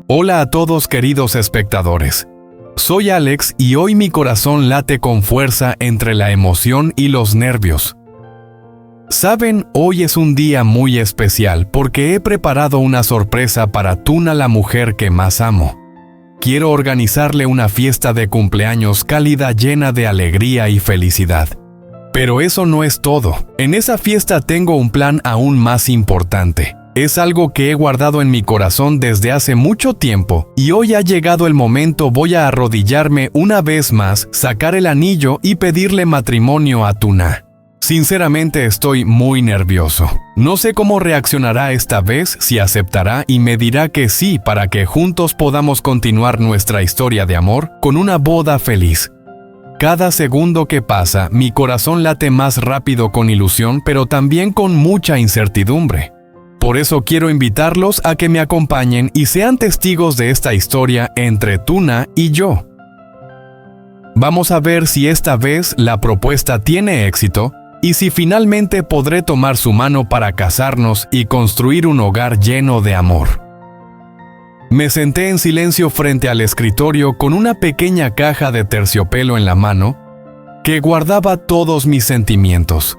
Hola a todos queridos espectadores. Soy Alex y hoy mi corazón late con fuerza entre la emoción y los nervios. Saben, hoy es un día muy especial porque he preparado una sorpresa para Tuna, la mujer que más amo. Quiero organizarle una fiesta de cumpleaños cálida llena de alegría y felicidad. Pero eso no es todo. En esa fiesta tengo un plan aún más importante. Es algo que he guardado en mi corazón desde hace mucho tiempo y hoy ha llegado el momento. Voy a arrodillarme una vez más, sacar el anillo y pedirle matrimonio a Tuna. Sinceramente estoy muy nervioso. No sé cómo reaccionará esta vez, si aceptará y me dirá que sí para que juntos podamos continuar nuestra historia de amor con una boda feliz. Cada segundo que pasa, mi corazón late más rápido con ilusión, pero también con mucha incertidumbre. Por eso quiero invitarlos a que me acompañen y sean testigos de esta historia entre Tuna y yo. Vamos a ver si esta vez la propuesta tiene éxito y si finalmente podré tomar su mano para casarnos y construir un hogar lleno de amor. Me senté en silencio frente al escritorio con una pequeña caja de terciopelo en la mano que guardaba todos mis sentimientos.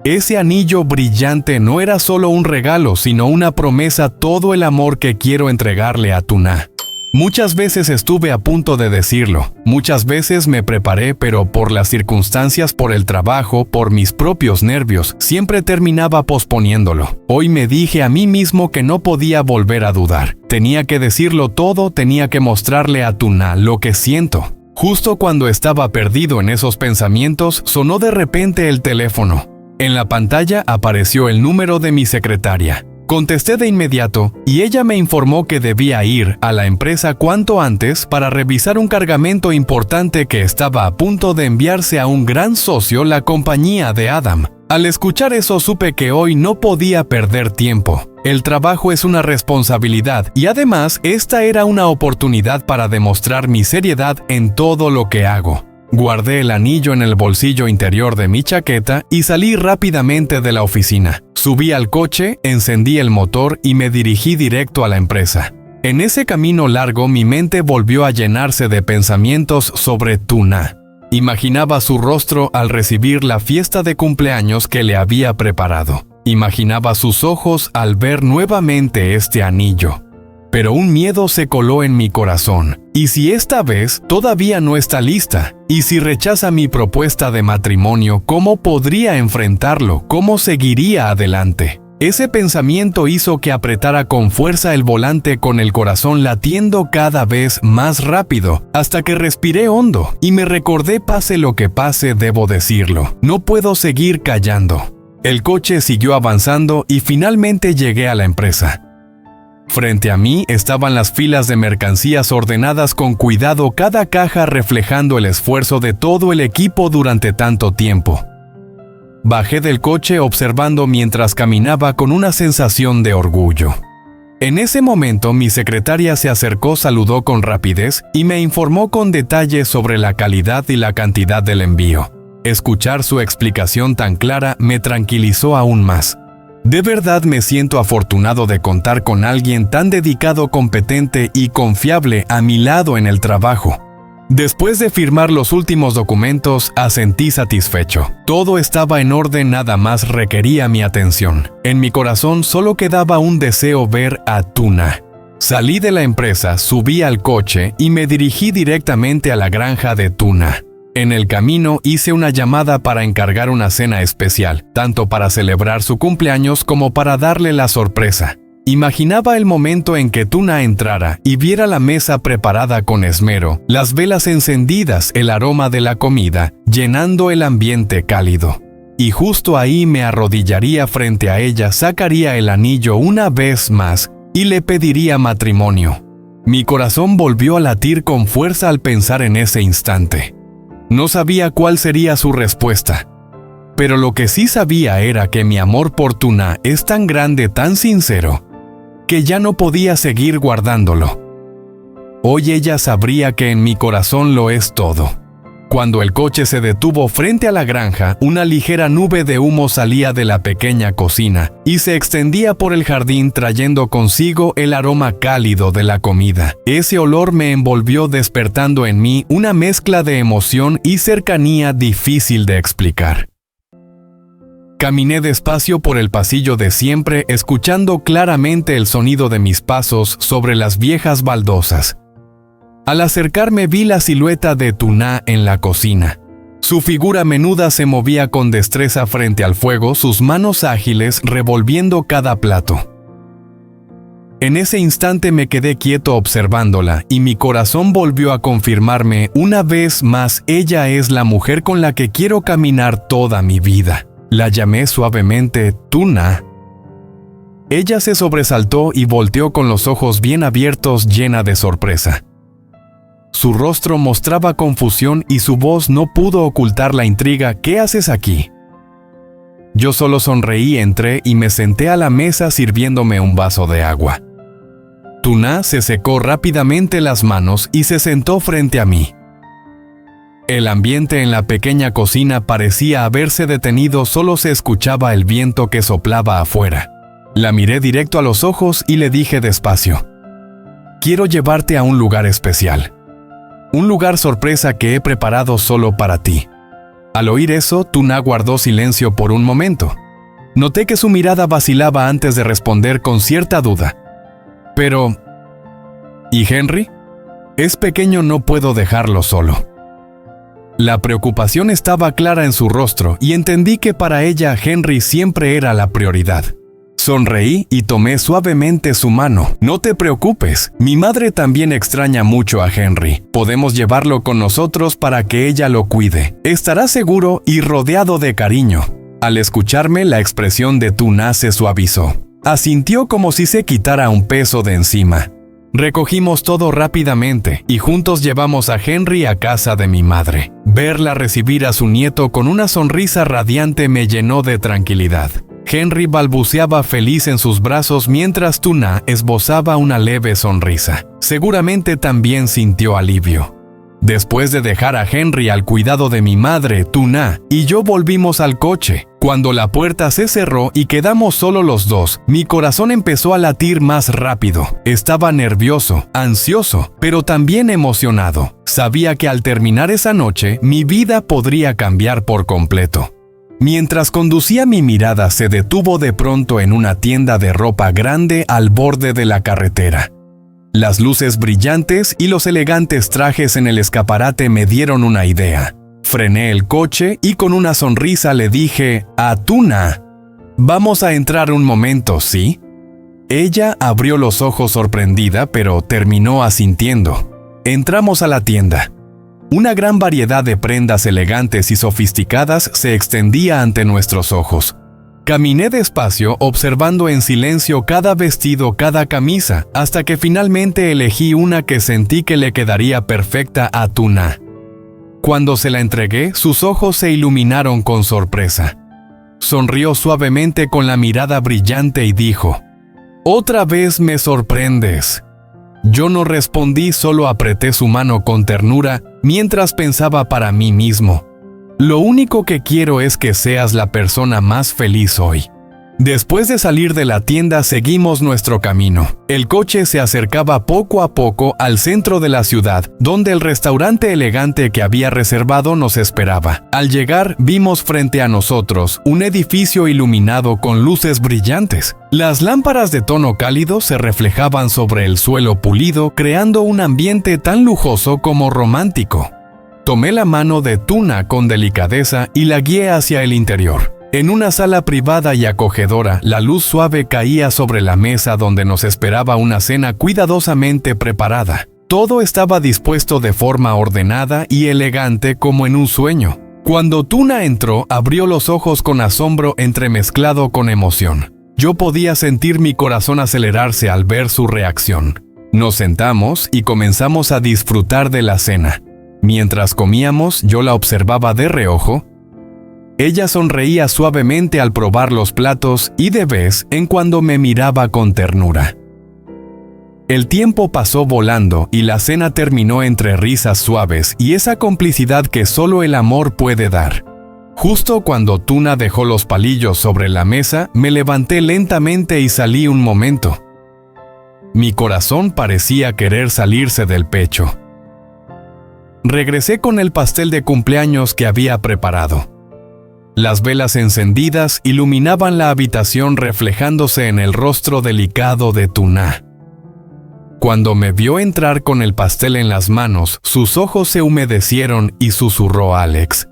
Ese anillo brillante no era solo un regalo, sino una promesa, todo el amor que quiero entregarle a Tuna. Muchas veces estuve a punto de decirlo, muchas veces me preparé, pero por las circunstancias, por el trabajo, por mis propios nervios, siempre terminaba posponiéndolo. Hoy me dije a mí mismo que no podía volver a dudar. Tenía que decirlo todo, tenía que mostrarle a Tuna lo que siento. Justo cuando estaba perdido en esos pensamientos, sonó de repente el teléfono. En la pantalla apareció el número de mi secretaria. Contesté de inmediato y ella me informó que debía ir a la empresa cuanto antes para revisar un cargamento importante que estaba a punto de enviarse a un gran socio, la compañía de Adam. Al escuchar eso supe que hoy no podía perder tiempo. El trabajo es una responsabilidad y además esta era una oportunidad para demostrar mi seriedad en todo lo que hago. Guardé el anillo en el bolsillo interior de mi chaqueta y salí rápidamente de la oficina. Subí al coche, encendí el motor y me dirigí directo a la empresa. En ese camino largo mi mente volvió a llenarse de pensamientos sobre Tuna. Imaginaba su rostro al recibir la fiesta de cumpleaños que le había preparado. Imaginaba sus ojos al ver nuevamente este anillo. Pero un miedo se coló en mi corazón. ¿Y si esta vez todavía no está lista? ¿Y si rechaza mi propuesta de matrimonio? ¿Cómo podría enfrentarlo? ¿Cómo seguiría adelante? Ese pensamiento hizo que apretara con fuerza el volante, con el corazón latiendo cada vez más rápido, hasta que respiré hondo y me recordé: pase lo que pase, debo decirlo. No puedo seguir callando. El coche siguió avanzando y finalmente llegué a la empresa. Frente a mí estaban las filas de mercancías ordenadas con cuidado, cada caja reflejando el esfuerzo de todo el equipo durante tanto tiempo. Bajé del coche observando mientras caminaba con una sensación de orgullo. En ese momento mi secretaria se acercó, saludó con rapidez y me informó con detalle sobre la calidad y la cantidad del envío. Escuchar su explicación tan clara me tranquilizó aún más. De verdad me siento afortunado de contar con alguien tan dedicado, competente y confiable a mi lado en el trabajo. Después de firmar los últimos documentos, asentí satisfecho. Todo estaba en orden, nada más requería mi atención. En mi corazón solo quedaba un deseo: ver a Tuna. Salí de la empresa, subí al coche y me dirigí directamente a la granja de Tuna. En el camino hice una llamada para encargar una cena especial, tanto para celebrar su cumpleaños como para darle la sorpresa. Imaginaba el momento en que Tuna entrara y viera la mesa preparada con esmero, las velas encendidas, el aroma de la comida, llenando el ambiente cálido. Y justo ahí me arrodillaría frente a ella, sacaría el anillo una vez más y le pediría matrimonio. Mi corazón volvió a latir con fuerza al pensar en ese instante. No sabía cuál sería su respuesta, pero lo que sí sabía era que mi amor por Tuna es tan grande, tan sincero, que ya no podía seguir guardándolo. Hoy ella sabría que en mi corazón lo es todo. Cuando el coche se detuvo frente a la granja, una ligera nube de humo salía de la pequeña cocina y se extendía por el jardín trayendo consigo el aroma cálido de la comida. Ese olor me envolvió despertando en mí una mezcla de emoción y cercanía difícil de explicar. Caminé despacio por el pasillo de siempre, escuchando claramente el sonido de mis pasos sobre las viejas baldosas. Al acercarme vi la silueta de Tuna en la cocina. Su figura menuda se movía con destreza frente al fuego, sus manos ágiles revolviendo cada plato. En ese instante me quedé quieto observándola y mi corazón volvió a confirmarme una vez más: ella es la mujer con la que quiero caminar toda mi vida. La llamé suavemente Tuna. Ella se sobresaltó y volteó con los ojos bien abiertos, llena de sorpresa. Su rostro mostraba confusión y su voz no pudo ocultar la intriga. ¿Qué haces aquí? Yo solo sonreí, entré y me senté a la mesa sirviéndome un vaso de agua. Tuna se secó rápidamente las manos y se sentó frente a mí. El ambiente en la pequeña cocina parecía haberse detenido, solo se escuchaba el viento que soplaba afuera. La miré directo a los ojos y le dije despacio: quiero llevarte a un lugar especial. Un lugar sorpresa que he preparado solo para ti. Al oír eso, Tuna guardó silencio por un momento. Noté que su mirada vacilaba antes de responder con cierta duda. Pero... ¿y Henry? Es pequeño, no puedo dejarlo solo. La preocupación estaba clara en su rostro y entendí que para ella Henry siempre era la prioridad. Sonreí y tomé suavemente su mano. No te preocupes, mi madre también extraña mucho a Henry. Podemos llevarlo con nosotros para que ella lo cuide. Estará seguro y rodeado de cariño. Al escucharme, la expresión de Tuna se suavizó. Asintió como si se quitara un peso de encima. Recogimos todo rápidamente y juntos llevamos a Henry a casa de mi madre. Verla recibir a su nieto con una sonrisa radiante me llenó de tranquilidad. Henry balbuceaba feliz en sus brazos mientras Tuna esbozaba una leve sonrisa. Seguramente también sintió alivio. Después de dejar a Henry al cuidado de mi madre, Tuna y yo volvimos al coche. Cuando la puerta se cerró y quedamos solo los dos, mi corazón empezó a latir más rápido. Estaba nervioso, ansioso, pero también emocionado. Sabía que al terminar esa noche, mi vida podría cambiar por completo. Mientras conducía, mi mirada se detuvo de pronto en una tienda de ropa grande al borde de la carretera. Las luces brillantes y los elegantes trajes en el escaparate me dieron una idea. Frené el coche y con una sonrisa le dije a Tuna: «Vamos a entrar un momento, ¿sí?» Ella abrió los ojos sorprendida, pero terminó asintiendo. Entramos a la tienda. Una gran variedad de prendas elegantes y sofisticadas se extendía ante nuestros ojos. Caminé despacio, observando en silencio cada vestido, cada camisa, hasta que finalmente elegí una que sentí que le quedaría perfecta a Tuna. Cuando se la entregué, sus ojos se iluminaron con sorpresa. Sonrió suavemente con la mirada brillante y dijo: «Otra vez me sorprendes». Yo no respondí, solo apreté su mano con ternura mientras pensaba para mí mismo: lo único que quiero es que seas la persona más feliz hoy. Después de salir de la tienda, seguimos nuestro camino. El coche se acercaba poco a poco al centro de la ciudad, donde el restaurante elegante que había reservado nos esperaba. Al llegar, vimos frente a nosotros un edificio iluminado con luces brillantes. Las lámparas de tono cálido se reflejaban sobre el suelo pulido, creando un ambiente tan lujoso como romántico. Tomé la mano de Tuna con delicadeza y la guié hacia el interior. En una sala privada y acogedora, la luz suave caía sobre la mesa donde nos esperaba una cena cuidadosamente preparada. Todo estaba dispuesto de forma ordenada y elegante como en un sueño. Cuando Tuna entró, abrió los ojos con asombro entremezclado con emoción. Yo podía sentir mi corazón acelerarse al ver su reacción. Nos sentamos y comenzamos a disfrutar de la cena. Mientras comíamos, yo la observaba de reojo. Ella sonreía suavemente al probar los platos y de vez en cuando me miraba con ternura. El tiempo pasó volando y la cena terminó entre risas suaves y esa complicidad que solo el amor puede dar. Justo cuando Tuna dejó los palillos sobre la mesa, me levanté lentamente y salí un momento. Mi corazón parecía querer salirse del pecho. Regresé con el pastel de cumpleaños que había preparado. Las velas encendidas iluminaban la habitación reflejándose en el rostro delicado de Tuna. Cuando me vio entrar con el pastel en las manos, sus ojos se humedecieron y susurró Alex.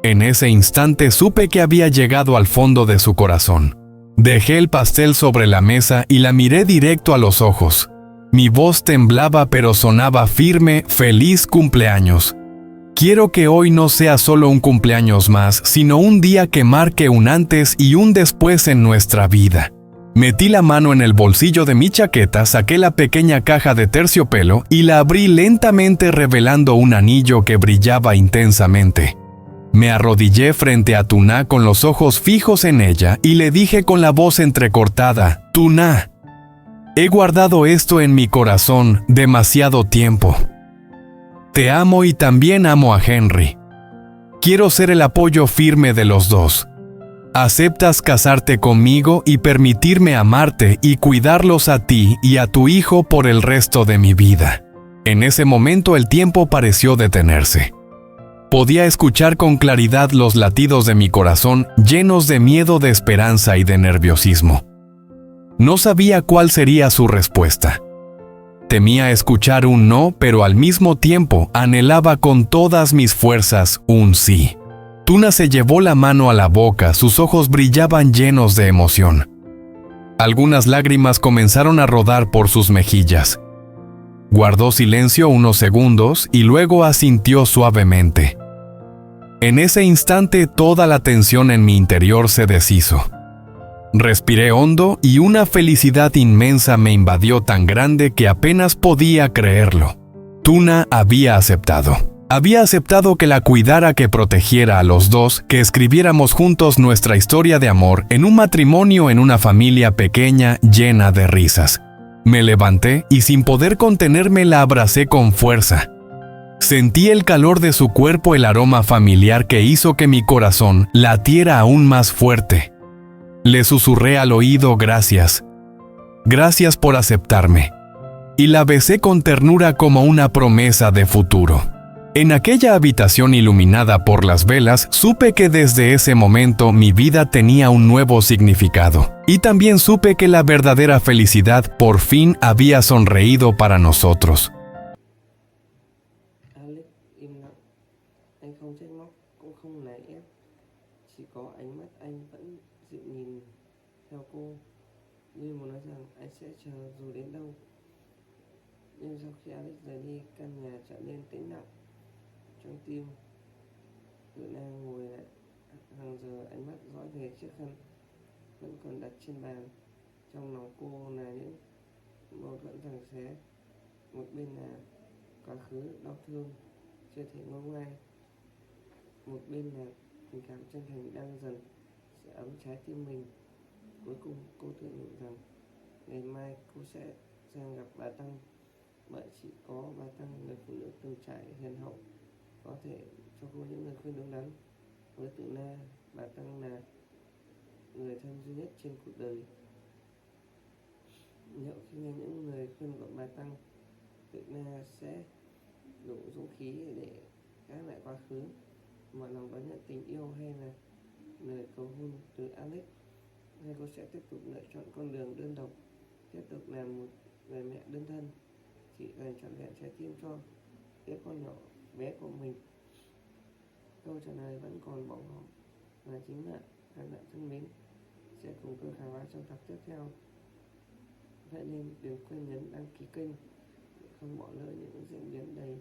En ese instante supe que había llegado al fondo de su corazón. Dejé el pastel sobre la mesa y la miré directo a los ojos. Mi voz temblaba pero sonaba firme: «Feliz cumpleaños. Quiero que hoy no sea solo un cumpleaños más, sino un día que marque un antes y un después en nuestra vida». Metí la mano en el bolsillo de mi chaqueta, saqué la pequeña caja de terciopelo y la abrí lentamente revelando un anillo que brillaba intensamente. Me arrodillé frente a Tuna con los ojos fijos en ella y le dije con la voz entrecortada: «Tuna, he guardado esto en mi corazón demasiado tiempo. Te amo y también amo a Henry. Quiero ser el apoyo firme de los dos. ¿Aceptas casarte conmigo y permitirme amarte y cuidarlos a ti y a tu hijo por el resto de mi vida?» En ese momento el tiempo pareció detenerse. Podía escuchar con claridad los latidos de mi corazón llenos de miedo, de esperanza y de nerviosismo. No sabía cuál sería su respuesta. Temía escuchar un no, pero al mismo tiempo anhelaba con todas mis fuerzas un sí. Tuna se llevó la mano a la boca, sus ojos brillaban llenos de emoción. Algunas lágrimas comenzaron a rodar por sus mejillas. Guardó silencio unos segundos y luego asintió suavemente. En ese instante toda la tensión en mi interior se deshizo. Respiré hondo y una felicidad inmensa me invadió, tan grande que apenas podía creerlo. Tuna había aceptado. Había aceptado que la cuidara, que protegiera a los dos, que escribiéramos juntos nuestra historia de amor en un matrimonio, en una familia pequeña llena de risas. Me levanté y sin poder contenerme la abracé con fuerza. Sentí el calor de su cuerpo, el aroma familiar que hizo que mi corazón latiera aún más fuerte. Le susurré al oído: «Gracias. Gracias por aceptarme». Y la besé con ternura como una promesa de futuro. En aquella habitación iluminada por las velas, supe que desde ese momento mi vida tenía un nuevo significado. Y también supe que la verdadera felicidad por fin había sonreído para nosotros. Alex im lặng. Anh không trách móc, cũng không nài ép. Chỉ có ánh mắt anh vẫn dịu nhìn theo cô, như muốn nói rằng anh sẽ chờ dù đến đâu. Nhưng sau khi Alex rời đi, căn nhà trở nên tĩnh lặng. Trong tim Tự Na ngồi lại, hàng giờ ánh mắt dõi về chiếc khăn vẫn còn đặt trên bàn. Trong lòng cô là những mâu thuẫn giằng xé. Một bên là quá khứ đau thương chưa thể nguôi ngoai, một bên là tình cảm chân thành đang dần sẽ ấm trái tim mình. Cuối cùng cô tự nhủ rằng ngày mai cô sẽ sang gặp bà Tăng, bởi chỉ có bà Tăng, người phụ nữ từng trải hiền hậu, có thể cho cô những lời khuyên đúng đắn. Với Tự Na, bà Tăng là người thân duy nhất trên cuộc đời. Liệu khi nghe những lời khuyên của bà Tăng, Tự Na sẽ đủ dũng khí để gác lại quá khứ, mở lòng đón nhận tình yêu, hay là lời cầu hôn từ Alex, hay cô sẽ tiếp tục lựa chọn con đường đơn độc, tiếp tục làm một người mẹ đơn thân, chỉ dành trọn vẹn trái tim cho đứa con nhỏ bé của mình? Câu trả lời vẫn còn bỏ ngỏ, và chính bạn, các bạn thân mến, sẽ cùng tôi khám phá trong tập tiếp theo. Vậy nên đừng quên nhấn đăng ký kênh để không bỏ lỡ những diễn biến đầy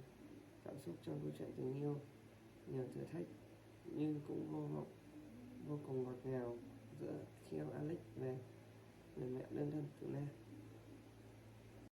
cảm xúc trong câu chuyện tình yêu, nhiều thử thách nhưng cũng vô cùng ngọt ngào giữa Khiêu Alex về người mẹ đơn thân Tự Na.